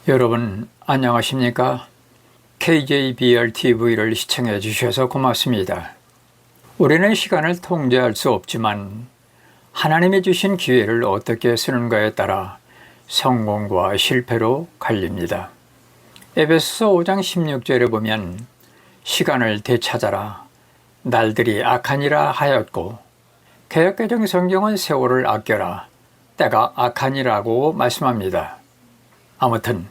여러분 안녕하십니까? KJBRTV를 시청해 주셔서 고맙습니다. 우리는 시간을 통제할 수 없지만 하나님이 주신 기회를 어떻게 쓰는가에 따라 성공과 실패로 갈립니다. 에베소서 5장 16절에 보면 시간을 되찾아라 날들이 악하니라 하였고, 개역개정 성경은 세월을 아껴라 때가 악하니라고 말씀합니다. 아무튼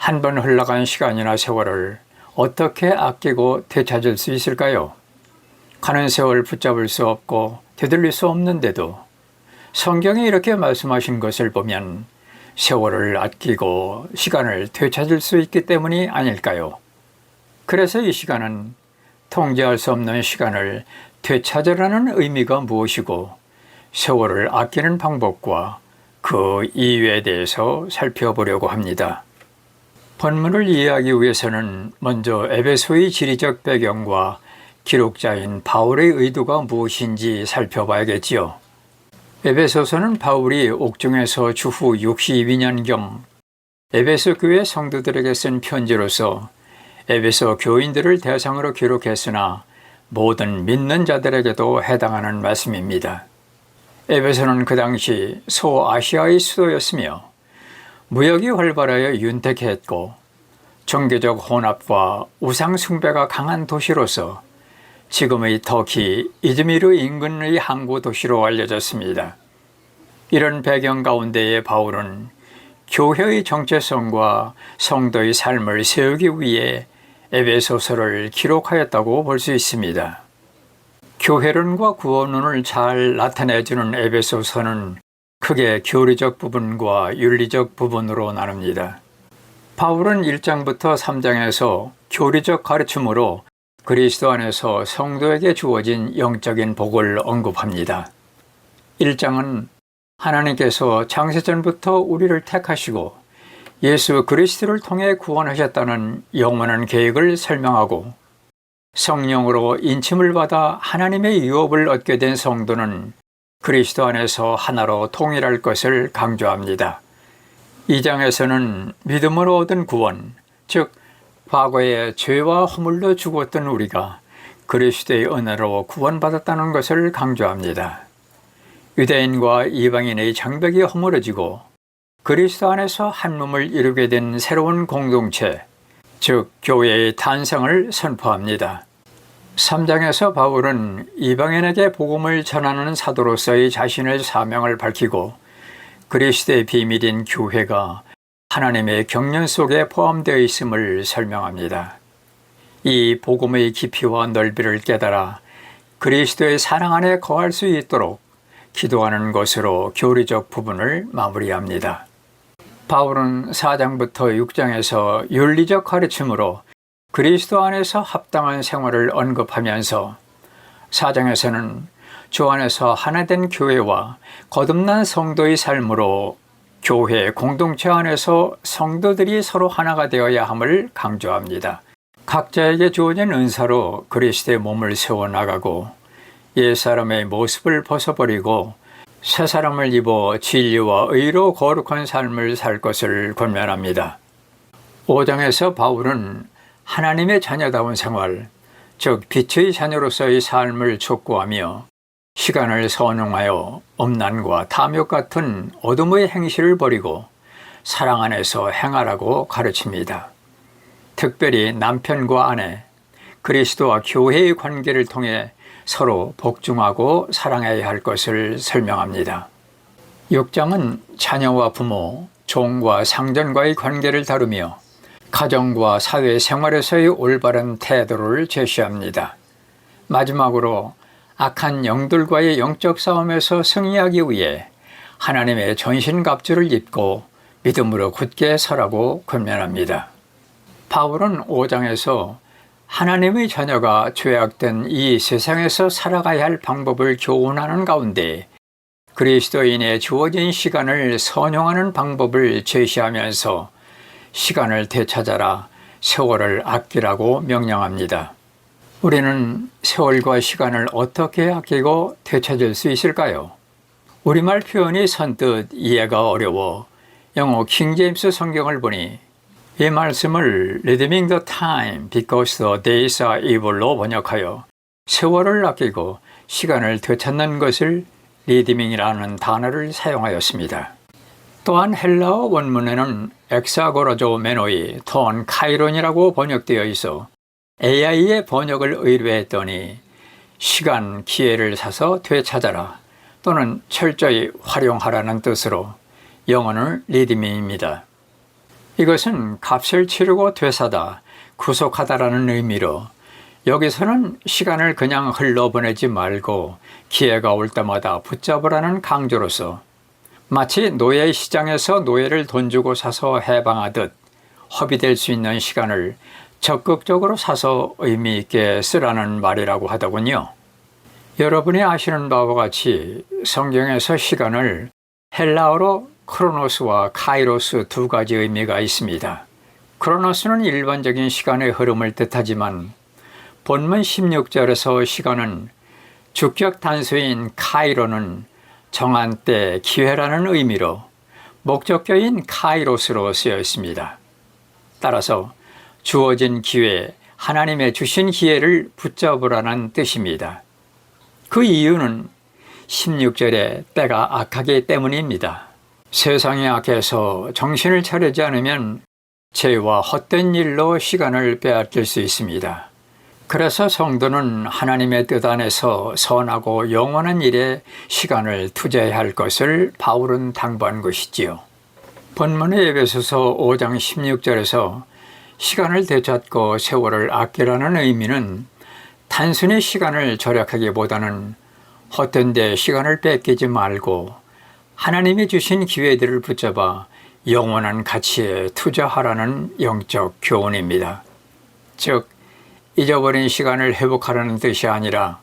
한 번 흘러간 시간이나 세월을 어떻게 아끼고 되찾을 수 있을까요? 가는 세월 붙잡을 수 없고 되돌릴 수 없는데도 성경이 이렇게 말씀하신 것을 보면 세월을 아끼고 시간을 되찾을 수 있기 때문이 아닐까요? 그래서 이 시간은 통제할 수 없는 시간을 되찾으라는 의미가 무엇이고 세월을 아끼는 방법과 그 이유에 대해서 살펴보려고 합니다. 본문을 이해하기 위해서는 먼저 에베소의 지리적 배경과 기록자인 바울의 의도가 무엇인지 살펴봐야겠지요. 에베소서는 바울이 옥중에서 주후 62년경 에베소 교회 성도들에게 쓴 편지로서 에베소 교인들을 대상으로 기록했으나 모든 믿는 자들에게도 해당하는 말씀입니다. 에베소는 그 당시 소아시아의 수도였으며 무역이 활발하여 윤택했고 종교적 혼합과 우상 숭배가 강한 도시로서 지금의 터키 이즈미르 인근의 항구 도시로 알려졌습니다. 이런 배경 가운데에 바울은 교회의 정체성과 성도의 삶을 세우기 위해 에베소서를 기록하였다고 볼 수 있습니다. 교회론과 구원론을 잘 나타내주는 에베소서는 크게 교리적 부분과 윤리적 부분으로 나눕니다. 바울은 1장부터 3장에서 교리적 가르침으로 그리스도 안에서 성도에게 주어진 영적인 복을 언급합니다. 1장은 하나님께서 창세전부터 우리를 택하시고 예수 그리스도를 통해 구원하셨다는 영원한 계획을 설명하고, 성령으로 인침을 받아 하나님의 유업을 얻게 된 성도는 그리스도 안에서 하나로 통일할 것을 강조합니다. 2장에서는 믿음으로 얻은 구원, 즉 과거에 죄와 허물로 죽었던 우리가 그리스도의 은혜로 구원받았다는 것을 강조합니다. 유대인과 이방인의 장벽이 허물어지고 그리스도 안에서 한 몸을 이루게 된 새로운 공동체, 즉 교회의 탄생을 선포합니다. 3장에서 바울은 이방인에게 복음을 전하는 사도로서의 자신의 사명을 밝히고 그리스도의 비밀인 교회가 하나님의 경륜 속에 포함되어 있음을 설명합니다. 이 복음의 깊이와 넓이를 깨달아 그리스도의 사랑 안에 거할 수 있도록 기도하는 것으로 교리적 부분을 마무리합니다. 바울은 4장부터 6장에서 윤리적 가르침으로 그리스도 안에서 합당한 생활을 언급하면서 4장에서는 주 안에서 하나된 교회와 거듭난 성도의 삶으로 교회 공동체 안에서 성도들이 서로 하나가 되어야 함을 강조합니다. 각자에게 주어진 은사로 그리스도의 몸을 세워나가고 옛사람의 모습을 벗어버리고 새 사람을 입어 진리와 의로 거룩한 삶을 살 것을 권면합니다. 5장에서 바울은 하나님의 자녀다운 생활, 즉 빛의 자녀로서의 삶을 촉구하며 시간을 선용하여 음란과 탐욕 같은 어둠의 행실을 버리고 사랑 안에서 행하라고 가르칩니다. 특별히 남편과 아내, 그리스도와 교회의 관계를 통해 서로 복종하고 사랑해야 할 것을 설명합니다. 6장은 자녀와 부모, 종과 상전과의 관계를 다루며 가정과 사회생활에서의 올바른 태도를 제시합니다. 마지막으로 악한 영들과의 영적 싸움에서 승리하기 위해 하나님의 전신갑주를 입고 믿음으로 굳게 서라고 권면합니다. 바울은 5장에서 하나님의 자녀가 죄악된 이 세상에서 살아가야 할 방법을 교훈하는 가운데 그리스도인에 주어진 시간을 선용하는 방법을 제시하면서 시간을 되찾아라, 세월을 아끼라고 명령합니다. 우리는 세월과 시간을 어떻게 아끼고 되찾을 수 있을까요? 우리말 표현이 선뜻 이해가 어려워 영어 킹제임스 성경을 보니 이 말씀을 Redeeming the time because the days are evil로 번역하여 세월을 아끼고 시간을 되찾는 것을 리디밍이라는 단어를 사용하였습니다. 또한 헬라어 원문에는 엑사고라조 메노이 또한 카이론이라고 번역되어 있어 AI의 번역을 의뢰했더니 시간, 기회를 사서 되찾아라 또는 철저히 활용하라는 뜻으로 영어는 리디밍입니다. 이것은 값을 치르고 되사다, 구속하다라는 의미로 여기서는 시간을 그냥 흘러보내지 말고 기회가 올 때마다 붙잡으라는 강조로서 마치 노예 시장에서 노예를 돈 주고 사서 해방하듯 허비될 수 있는 시간을 적극적으로 사서 의미 있게 쓰라는 말이라고 하더군요. 여러분이 아시는 바와 같이 성경에서 시간을 헬라어로 크로노스와 카이로스 두 가지 의미가 있습니다. 크로노스는 일반적인 시간의 흐름을 뜻하지만 본문 16절에서 시간은 주격 단수인 카이로는 정한 때, 기회라는 의미로 목적격인 카이로스로 쓰여 있습니다. 따라서 주어진 기회, 하나님의 주신 기회를 붙잡으라는 뜻입니다. 그 이유는 16절에 때가 악하기 때문입니다. 세상이 악해서 정신을 차리지 않으면 죄와 헛된 일로 시간을 빼앗길 수 있습니다. 그래서 성도는 하나님의 뜻 안에서 선하고 영원한 일에 시간을 투자해야 할 것을 바울은 당부한 것이지요. 본문의 에베소서 5장 16절에서 시간을 되찾고 세월을 아끼라는 의미는 단순히 시간을 절약하기보다는 헛된 데 시간을 뺏기지 말고 하나님이 주신 기회들을 붙잡아 영원한 가치에 투자하라는 영적 교훈입니다. 즉, 잊어버린 시간을 회복하라는 뜻이 아니라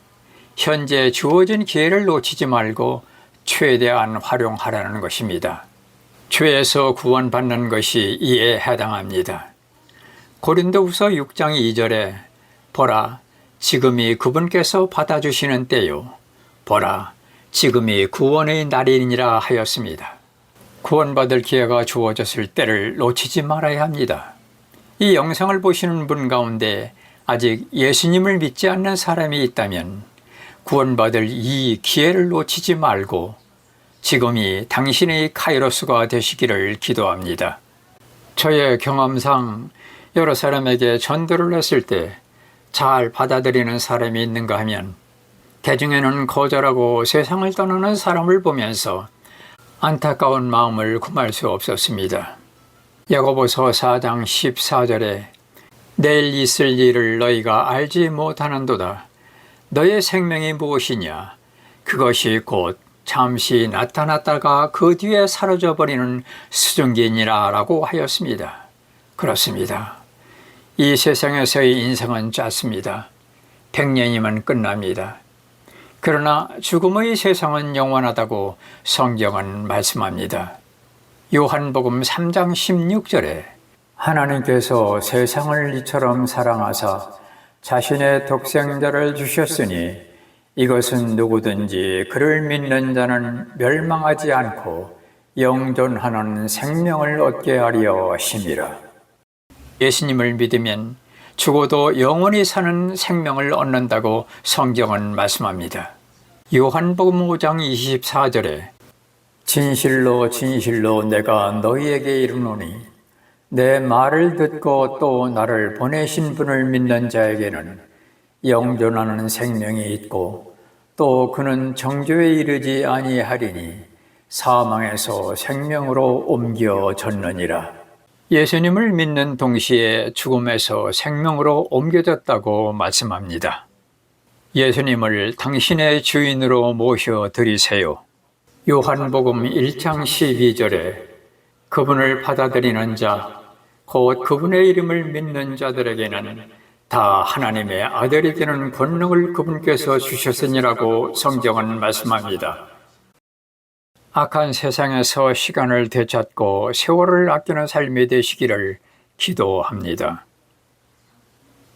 현재 주어진 기회를 놓치지 말고 최대한 활용하라는 것입니다. 죄에서 구원받는 것이 이에 해당합니다. 고린도후서 6장 2절에 보라, 지금이 그분께서 받아주시는 때요. 보라, 지금이 구원의 날이니라 하였습니다. 구원받을 기회가 주어졌을 때를 놓치지 말아야 합니다. 이 영상을 보시는 분 가운데 아직 예수님을 믿지 않는 사람이 있다면 구원받을 이 기회를 놓치지 말고 지금이 당신의 카이로스가 되시기를 기도합니다. 저의 경험상 여러 사람에게 전도를 했을 때 잘 받아들이는 사람이 있는가 하면 대중에는 거절하고 세상을 떠나는 사람을 보면서 안타까운 마음을 금할 수 없었습니다. 야고보서 4장 14절에 내일 있을 일을 너희가 알지 못하는도다. 너의 생명이 무엇이냐? 그것이 곧 잠시 나타났다가 그 뒤에 사라져버리는 수증기니라 라고 하였습니다. 그렇습니다. 이 세상에서의 인생은 짧습니다. 100년이면 끝납니다. 그러나 죽음의 세상은 영원하다고 성경은 말씀합니다. 요한복음 3장 16절에 하나님께서 세상을 이처럼 사랑하사 자신의 독생자를 주셨으니 이것은 누구든지 그를 믿는 자는 멸망하지 않고 영존하는 생명을 얻게 하려 하심이라. 예수님을 믿으면 죽어도 영원히 사는 생명을 얻는다고 성경은 말씀합니다. 요한복음 5장 24절에 진실로 진실로 내가 너희에게 이르노니 내 말을 듣고 또 나를 보내신 분을 믿는 자에게는 영존하는 생명이 있고 또 그는 정죄에 이르지 아니하리니 사망에서 생명으로 옮겨졌느니라. 예수님을 믿는 동시에 죽음에서 생명으로 옮겨졌다고 말씀합니다. 예수님을 당신의 주인으로 모셔드리세요. 요한복음 1장 12절에 그분을 받아들이는 자, 곧 그분의 이름을 믿는 자들에게는 다 하나님의 아들이 되는 권능을 그분께서 주셨으니라고 성경은 말씀합니다. 악한 세상에서 시간을 되찾고 세월을 아끼는 삶이 되시기를 기도합니다.